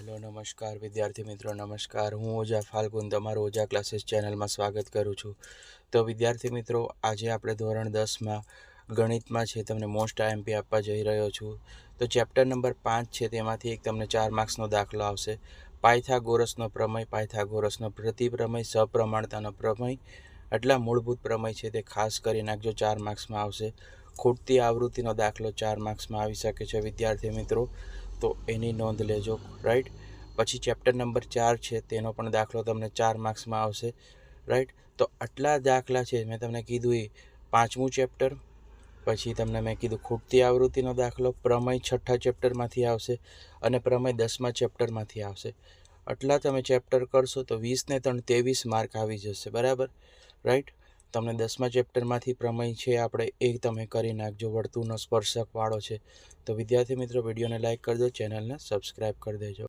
Hello નમસ્કાર વિદ્યાર્થી મિત્રો નમસ્કાર। હું ઓજા ફાલ્ગુન તમારું ઓજા ક્લાસીસ ચેનલમાં સ્વાગત કરું છું। તો વિદ્યાર્થી મિત્રો આજે આપણે ધોરણ 10માં ગણિતમાં છે તમને મોસ્ટ આઈએમપી આપવા જઈ રહ્યો છું। તો ચેપ્ટર નંબર 5 છે તેમાંથી એક તમને 4 માર્ક્સનો દાખલો આવશે। પાયથાગોરસનો પ્રમેય, પાયથાગોરસનો પ્રતિપ્રમેય, સપ્રમાણતાનો પ્રમેય, આટલા મૂળભૂત પ્રમેય છે તે ખાસ કરી નાખજો, 4 માર્ક્સમાં આવશે। ખૂટતી આવૃત્તિનો દાખલો 4 માર્ક્સમાં આવી શકે છે વિદ્યાર્થી મિત્રો, તો એની નોંધ લેજો, રાઈટ। પછી ચેપ્ટર નંબર 4 છે તેનો પણ દાખલો તમને 4 માર્ક્સમાં આવશે, રાઈટ। તો આટલા દાખલા છે મેં તમને કીધું એ 5મું ચેપ્ટર, પછી તમને મેં કીધું ખૂટતી આવૃત્તિનો દાખલો, પ્રમેય 6થા ચેપ્ટરમાંથી આવશે અને પ્રમેય 10મા ચેપ્ટરમાંથી આવશે। આટલા તમે ચેપ્ટર કરશો તો 20 ને 3 23 માર્ક આવી જશે, બરાબર, રાઈટ। તમને 10મા ચેપ્ટરમાંથી પ્રમેય છે આપણે એ તમે કરી નાખજો, વર્તુળનો સ્પર્શક વાળો છે। તો વિદ્યાર્થી મિત્રો વિડીયોને લાઇક કરી દો, ચેનલને સબસ્ક્રાઈબ કરી દેજો।